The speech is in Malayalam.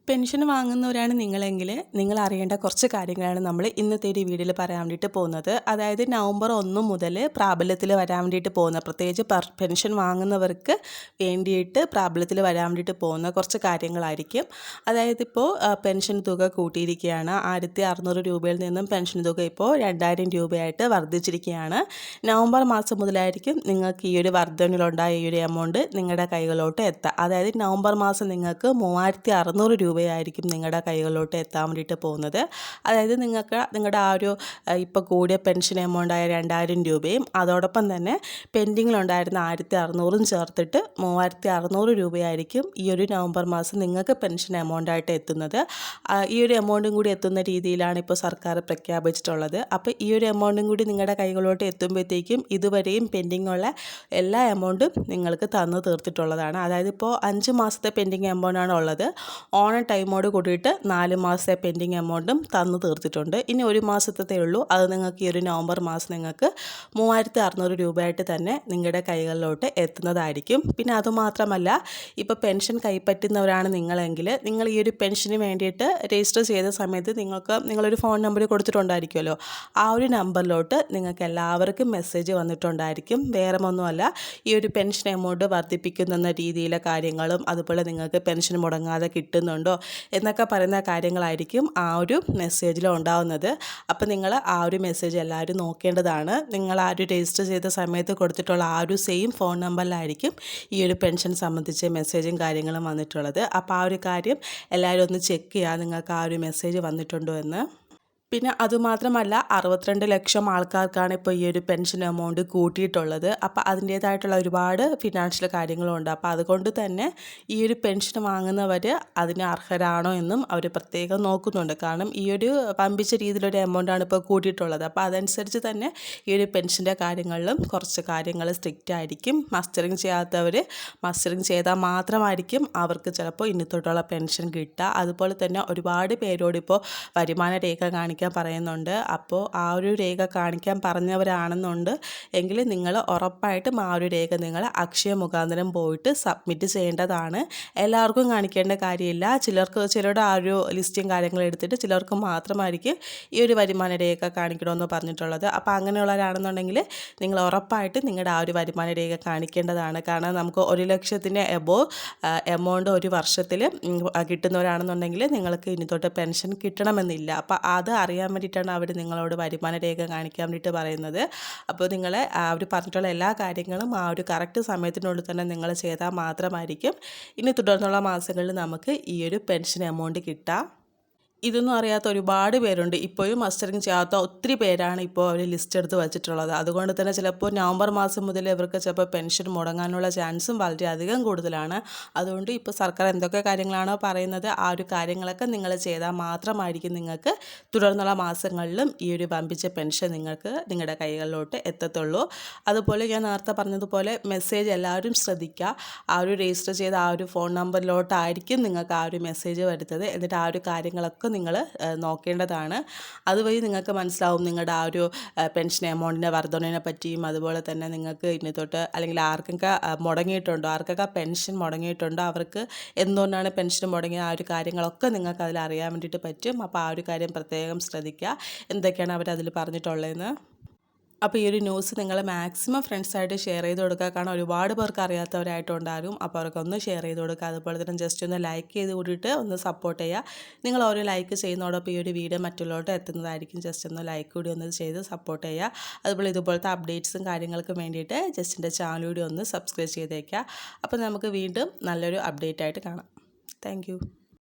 പെൻഷൻ വാങ്ങുന്നവരാണ് നിങ്ങളെങ്കിൽ നിങ്ങൾ അറിയേണ്ട കുറച്ച് കാര്യങ്ങളാണ് നമ്മൾ ഇന്നത്തെ ഒരു വീഡിയോയിൽ പറയാൻ വേണ്ടിയിട്ട് പോകുന്നത്. അതായത് നവംബർ 1 മുതൽ പ്രാബല്യത്തിൽ വരാൻ വേണ്ടിയിട്ട് പോകുന്ന, പ്രത്യേകിച്ച് പെൻഷൻ വാങ്ങുന്നവർക്ക് വേണ്ടിയിട്ട് പ്രാബല്യത്തിൽ വരാൻ വേണ്ടിയിട്ട് പോകുന്ന കുറച്ച് കാര്യങ്ങളായിരിക്കും. അതായത് ഇപ്പോൾ പെൻഷൻ തുക കൂട്ടിയിരിക്കുകയാണ്. 1600 രൂപയിൽ നിന്നും പെൻഷൻ തുക ഇപ്പോൾ 2000 രൂപയായിട്ട് വർദ്ധിച്ചിരിക്കുകയാണ്. നവംബർ മാസം മുതലായിരിക്കും നിങ്ങൾക്ക് ഈ ഒരു വർധനയിലുണ്ടായ ഈ ഒരു എമൗണ്ട് നിങ്ങളുടെ കൈകളിലോട്ട് എത്തുക. അതായത് നവംബർ മാസം നിങ്ങൾക്ക് 3600 രൂപയായിരിക്കും നിങ്ങളുടെ കൈകളിലോട്ട് എത്താൻ വേണ്ടിയിട്ട് പോകുന്നത്. അതായത് നിങ്ങളുടെ ആ ഒരു ഇപ്പോൾ കൂടിയ പെൻഷൻ എമൗണ്ടായ 2000 രൂപയും അതോടൊപ്പം തന്നെ പെൻഡിങ്ങിലുണ്ടായിരുന്ന 1600 ചേർത്തിട്ട് 3600 രൂപയായിരിക്കും ഈ ഒരു നവംബർ മാസം നിങ്ങൾക്ക് പെൻഷൻ എമൗണ്ടായിട്ട് എത്തുന്നത്. ഈ ഒരു എമൗണ്ടും കൂടി എത്തുന്ന രീതിയിലാണ് ഇപ്പോൾ സർക്കാർ പ്രഖ്യാപിച്ചിട്ടുള്ളത്. അപ്പോൾ ഈ ഒരു എമൗണ്ടും കൂടി നിങ്ങളുടെ കൈകളിലോട്ട് എത്തുമ്പോഴത്തേക്കും ഇതുവരെയും പെൻഡിങ്ങുള്ള എല്ലാ എമൗണ്ടും നിങ്ങൾക്ക് തന്നു തീർത്തിട്ടുള്ളതാണ്. അതായത് ഇപ്പോൾ 5 മാസത്തെ പെൻഡിങ് എമൗണ്ടാണ് ഉള്ളത്. ഓണം ടൈമോട് കൂടിയിട്ട് 4 മാസത്തെ പെൻഡിങ് എമൗണ്ടും തന്നു തീർത്തിട്ടുണ്ട്. ഇനി ഒരു മാസത്തെ ഉള്ളൂ. അത് നിങ്ങൾക്ക് ഈ ഒരു നവംബർ മാസം നിങ്ങൾക്ക് 3600 രൂപയായിട്ട് തന്നെ നിങ്ങളുടെ കൈകളിലോട്ട് എത്തുന്നതായിരിക്കും. പിന്നെ അതുമാത്രമല്ല, ഇപ്പോൾ പെൻഷൻ കൈപ്പറ്റുന്നവരാണ് നിങ്ങളെങ്കിൽ നിങ്ങൾ ഈ ഒരു പെൻഷന് വേണ്ടിയിട്ട് രജിസ്റ്റർ ചെയ്ത സമയത്ത് നിങ്ങളൊരു ഫോൺ നമ്പർ കൊടുത്തിട്ടുണ്ടായിരിക്കുമല്ലോ. ആ ഒരു നമ്പറിലോട്ട് നിങ്ങൾക്ക് എല്ലാവർക്കും മെസ്സേജ് വന്നിട്ടുണ്ടായിരിക്കും. വേറെ ഒന്നുമല്ല, ഈ ഒരു പെൻഷൻ എമൗണ്ട് വർദ്ധിപ്പിക്കുന്ന രീതിയിലെ കാര്യങ്ങളും അതുപോലെ നിങ്ങൾക്ക് പെൻഷൻ മുടങ്ങാതെ കിട്ടുന്നുണ്ടോ എന്നൊക്കെ പറയുന്ന കാര്യങ്ങളായിരിക്കും ആ ഒരു മെസ്സേജിൽ ഉണ്ടാവുന്നത്. അപ്പോൾ നിങ്ങൾ ആ ഒരു മെസ്സേജ് എല്ലാവരും നോക്കേണ്ടതാണ്. നിങ്ങൾ ആ ഒരു രജിസ്റ്റർ ചെയ്ത സമയത്ത് കൊടുത്തിട്ടുള്ള ആ ഒരു സെയിം ഫോൺ നമ്പറിലായിരിക്കും ഈ ഒരു പെൻഷൻ സംബന്ധിച്ച് മെസ്സേജും കാര്യങ്ങളും വന്നിട്ടുള്ളത്. അപ്പോൾ ആ ഒരു കാര്യം എല്ലാവരും ഒന്ന് ചെക്ക് ചെയ്യുക, നിങ്ങൾക്ക് ആ ഒരു മെസ്സേജ് വന്നിട്ടുണ്ടോ എന്ന്. പിന്നെ അതുമാത്രമല്ല, 62 ലക്ഷം ആൾക്കാർക്കാണ് ഇപ്പോൾ ഈ ഒരു പെൻഷൻ എമൗണ്ട് കൂട്ടിയിട്ടുള്ളത്. അപ്പോൾ അതിൻ്റേതായിട്ടുള്ള ഒരുപാട് ഫിനാൻഷ്യൽ കാര്യങ്ങളുണ്ട്. അപ്പോൾ അതുകൊണ്ട് തന്നെ ഈ ഒരു പെൻഷൻ വാങ്ങുന്നവർ അതിന് അർഹരാണോ എന്നും അവർ പ്രത്യേകം നോക്കുന്നുണ്ട്. കാരണം ഈ ഒരു പമ്പിച്ച രീതിയിലൊരു എമൗണ്ടാണ് ഇപ്പോൾ കൂട്ടിയിട്ടുള്ളത്. അപ്പോൾ അതനുസരിച്ച് തന്നെ ഈ ഒരു പെൻഷൻ്റെ കാര്യങ്ങളിലും കുറച്ച് കാര്യങ്ങൾ സ്ട്രിക്റ്റ് ആയിരിക്കും. മസ്റ്ററിങ് ചെയ്യാത്തവർ മസ്റ്ററിങ് ചെയ്താൽ മാത്രമായിരിക്കും അവർക്ക് ചിലപ്പോൾ ഇനി തൊട്ടുള്ള പെൻഷൻ കിട്ടുക. അതുപോലെ തന്നെ ഒരുപാട് പേരോട് ഇപ്പോൾ വരുമാന രേഖ കാണിക്കാൻ പറയുന്നുണ്ട്. അപ്പോൾ ആ ഒരു രേഖ കാണിക്കാൻ പറഞ്ഞവരാണെന്നുണ്ട് എങ്കിൽ നിങ്ങൾ ഉറപ്പായിട്ടും ആ ഒരു രേഖ നിങ്ങൾ അക്ഷയ മുഖാന്തരം പോയിട്ട് സബ്മിറ്റ് ചെയ്യേണ്ടതാണ്. എല്ലാവർക്കും കാണിക്കേണ്ട കാര്യമില്ല. ചിലരുടെ ആ ഒരു ലിസ്റ്റും കാര്യങ്ങളും എടുത്തിട്ട് ചിലർക്ക് മാത്രമായിരിക്കും ഈ ഒരു വരുമാന രേഖ കാണിക്കണമെന്ന് പറഞ്ഞിട്ടുള്ളത്. അപ്പോൾ അങ്ങനെയുള്ളവരാണെന്നുണ്ടെങ്കിൽ നിങ്ങൾ ഉറപ്പായിട്ട് നിങ്ങളുടെ ആ ഒരു വരുമാന രേഖ കാണിക്കേണ്ടതാണ്. കാരണം നമുക്ക് 1 ലക്ഷത്തിന് എബോവ് എമൗണ്ട് ഒരു വർഷത്തിൽ കിട്ടുന്നവരാണെന്നുണ്ടെങ്കിൽ നിങ്ങൾക്ക് ഇനി തൊട്ട് പെൻഷൻ കിട്ടണമെന്നില്ല. അപ്പോൾ അത് അറിയാൻ വേണ്ടിയിട്ടാണ് അവർ നിങ്ങളോട് വരുമാന രേഖ കാണിക്കാൻ വേണ്ടിയിട്ട് പറയുന്നത്. അപ്പോൾ നിങ്ങൾ അവർ പറഞ്ഞിട്ടുള്ള എല്ലാ കാര്യങ്ങളും ആ ഒരു കറക്റ്റ് സമയത്തിനുള്ളിൽ തന്നെ നിങ്ങൾ ചെയ്താൽ മാത്രമായിരിക്കും ഇനി തുടർന്നുള്ള മാസങ്ങളിൽ നമുക്ക് ഈ ഒരു പെൻഷൻ എമൗണ്ട് കിട്ടുക. ഇതൊന്നും അറിയാത്ത ഒരുപാട് പേരുണ്ട്. ഇപ്പോഴും മസ്റ്ററിങ് ചെയ്യാത്ത ഒത്തിരി പേരാണ് ഇപ്പോൾ അവർ ലിസ്റ്റ് എടുത്ത് വെച്ചിട്ടുള്ളത്. അതുകൊണ്ട് തന്നെ ചിലപ്പോൾ നവംബർ മാസം മുതൽ ഇവർക്ക് ചിലപ്പോൾ പെൻഷൻ മുടങ്ങാനുള്ള ചാൻസും വളരെയധികം കൂടുതലാണ്. അതുകൊണ്ട് ഇപ്പോൾ സർക്കാർ എന്തൊക്കെ കാര്യങ്ങളാണോ പറയുന്നത് ആ ഒരു കാര്യങ്ങളൊക്കെ നിങ്ങൾ ചെയ്താൽ മാത്രമായിരിക്കും നിങ്ങൾക്ക് തുടർന്നുള്ള മാസങ്ങളിലും ഈ ഒരു വമ്പിച്ച പെൻഷൻ നിങ്ങൾക്ക് നിങ്ങളുടെ കൈകളിലോട്ട് എത്തത്തുള്ളൂ. അതുപോലെ ഞാൻ നേരത്തെ പറഞ്ഞതുപോലെ മെസ്സേജ് എല്ലാവരും ശ്രദ്ധിക്കുക. ആ ഒരു രജിസ്റ്റർ ചെയ്ത ആ ഒരു ഫോൺ നമ്പറിലോട്ടായിരിക്കും നിങ്ങൾക്ക് ആ ഒരു മെസ്സേജ് വരുന്നത്. എന്നിട്ട് ആ ഒരു കാര്യങ്ങളൊക്കെ നിങ്ങൾ നോക്കേണ്ടതാണ്. അതുവഴി നിങ്ങൾക്ക് മനസ്സിലാവും നിങ്ങളുടെ ആ ഒരു പെൻഷൻ എമൗണ്ടിൻ്റെ വർധനവിനെ പറ്റിയും അതുപോലെ തന്നെ നിങ്ങൾക്ക് ഇനി തൊട്ട് അല്ലെങ്കിൽ ആർക്കൊക്കെ മുടങ്ങിയിട്ടുണ്ടോ, ആർക്കൊക്കെ പെൻഷൻ മുടങ്ങിയിട്ടുണ്ടോ, അവർക്ക് എന്തുകൊണ്ടാണ് പെൻഷൻ മുടങ്ങിയ ആ ഒരു കാര്യങ്ങളൊക്കെ നിങ്ങൾക്ക് അതിൽ അറിയാൻ വേണ്ടിയിട്ട് പറ്റും. അപ്പോൾ ആ ഒരു കാര്യം പ്രത്യേകം ശ്രദ്ധിക്കുക, എന്തൊക്കെയാണ് അവരതിൽ പറഞ്ഞിട്ടുള്ളതെന്ന്. അപ്പോൾ ഈ ഒരു ന്യൂസ് നിങ്ങൾ മാക്സിമം ഫ്രണ്ട്സായിട്ട് ഷെയർ ചെയ്ത് കൊടുക്കുക. കാരണം ഒരുപാട് പേർക്ക് അറിയാത്തവരായിട്ടുണ്ടാകും. അപ്പോൾ അവർക്കൊന്ന് ഷെയർ ചെയ്ത് കൊടുക്കുക. അതുപോലെ തന്നെ ജസ്റ്റ് ഒന്ന് ലൈക്ക് ചെയ്ത് കൂടിയിട്ട് ഒന്ന് സപ്പോർട്ട് ചെയ്യുക. നിങ്ങൾ ഓരോ ലൈക്ക് ചെയ്യുന്നതോടൊപ്പം ഈ ഒരു വീഡിയോ മറ്റുള്ളവരോട്ട് എത്തുന്നതായിരിക്കും. ജസ്റ്റ് ഒന്ന് ലൈക്ക് കൂടി ഒന്ന് ചെയ്ത് സപ്പോർട്ട് ചെയ്യുക. അതുപോലെ ഇതുപോലത്തെ അപ്ഡേറ്റ്സും കാര്യങ്ങൾക്കും വേണ്ടിയിട്ട് ജസ്റ്റിൻ്റെ ചാനൽ കൂടി ഒന്ന് സബ്സ്ക്രൈബ് ചെയ്തേക്കുക. അപ്പോൾ നമുക്ക് വീണ്ടും നല്ലൊരു അപ്ഡേറ്റ് ആയിട്ട് കാണാം. താങ്ക്